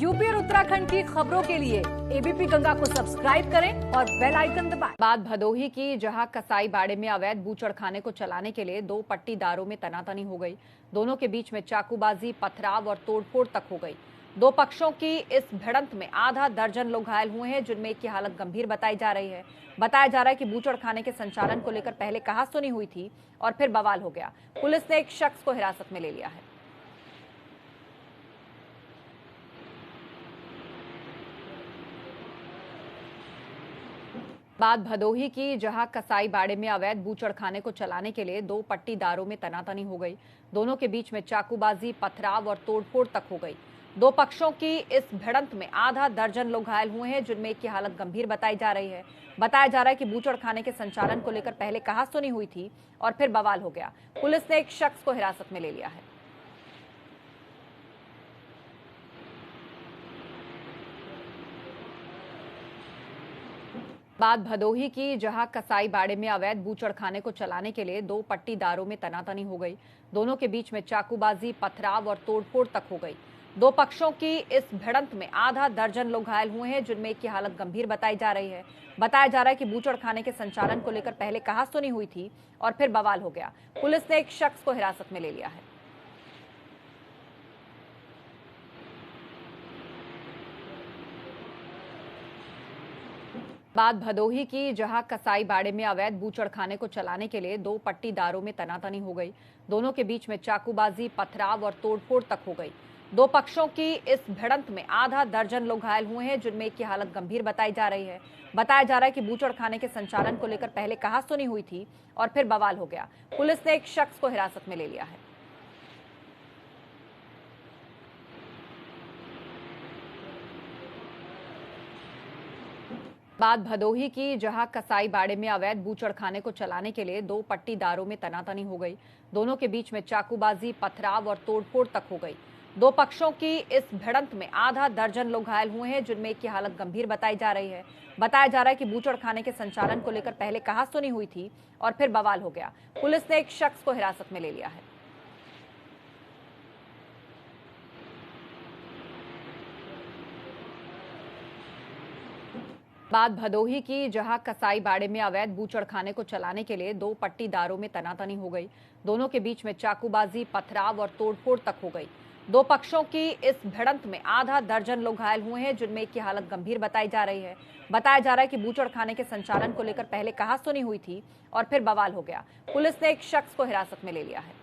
UP और उत्तराखंड की खबरों के लिए एबीपी गंगा को सब्सक्राइब करें और बेल आइकन दबाएं। बात भदोही की, जहां कसाई बाड़े में अवैध बूचड़खाने को चलाने के लिए दो पट्टीदारों में तनातनी हो गई। दोनों के बीच में चाकूबाजी, पथराव और तोड़फोड़ तक हो गई। दो पक्षों की इस भिड़ंत में आधा दर्जन लोग घायल हुए हैं, जिनमें एक की हालत गंभीर बताई जा रही है। बताया जा रहा है कि बूचड़खाने के संचालन को लेकर पहले कहासुनी हुई थी और फिर बवाल हो गया। पुलिस ने एक शख्स को हिरासत में ले लिया है। बात भदोही की, जहां कसाई बाड़े में अवैध बूचड़खाने को चलाने के लिए दो पट्टीदारों में तनातनी हो गई। दोनों के बीच में चाकूबाजी, पथराव और तोड़फोड़ तक हो गई। दो पक्षों की इस भिड़ंत में आधा दर्जन लोग घायल हुए हैं, जिनमें एक की हालत गंभीर बताई जा रही है। बताया जा रहा है कि बूचड़खाने के संचालन को लेकर पहले कहासुनी हुई थी और फिर बवाल हो गया। पुलिस ने एक शख्स को हिरासत में ले लिया है। बात भदोही की, जहां कसाई बाड़े में अवैध बूचड़खाने को चलाने के लिए दो पट्टीदारों में तनातनी हो गई। दोनों के बीच में चाकूबाजी, पथराव और तोड़फोड़ तक हो गई। दो पक्षों की इस भिड़ंत में आधा दर्जन लोग घायल हुए हैं, जिनमें एक की हालत गंभीर बताई जा रही है। बताया जा रहा है कि बूचड़खाने के संचालन को लेकर पहले कहासुनी हुई थी और फिर बवाल हो गया। पुलिस ने एक शख्स को हिरासत में ले लिया है। बात भदोही की, जहां कसाई बाड़े में अवैध बूचड़खाने को चलाने के लिए दो पट्टीदारों में तनातनी हो गई। दोनों के बीच में चाकूबाजी, पथराव और तोड़फोड़ तक हो गई। दो पक्षों की इस भिड़ंत में आधा दर्जन लोग घायल हुए हैं, जिनमें एक की हालत गंभीर बताई जा रही है। बताया जा रहा है कि बूचड़खाने के संचालन को लेकर पहले कहासुनी हुई थी और फिर बवाल हो गया। पुलिस ने एक शख्स को हिरासत में ले लिया है। बात भदोही की, जहां कसाई बाड़े में अवैध बूचड़खाने को चलाने के लिए दो पट्टीदारों में तनातनी हो गई। दोनों के बीच में चाकूबाजी, पथराव और तोड़फोड़ तक हो गई। दो पक्षों की इस भिड़ंत में आधा दर्जन लोग घायल हुए हैं, जिनमें एक की हालत गंभीर बताई जा रही है। बताया जा रहा है कि बूचड़खाने के संचालन को लेकर पहले कहासुनी हुई थी और फिर बवाल हो गया। पुलिस ने एक शख्स को हिरासत में ले लिया है। बात भदोही की, जहां कसाई बाड़े में अवैध बूचड़खाने को चलाने के लिए दो पट्टीदारों में तनातनी हो गई। दोनों के बीच में चाकूबाजी, पथराव और तोड़फोड़ तक हो गई। दो पक्षों की इस भिड़ंत में आधा दर्जन लोग घायल हुए हैं, जिनमें एक की हालत गंभीर बताई जा रही है। बताया जा रहा है कि बूचड़खाने के संचालन को लेकर पहले कहासुनी हुई थी और फिर बवाल हो गया। पुलिस ने एक शख्स को हिरासत में ले लिया है।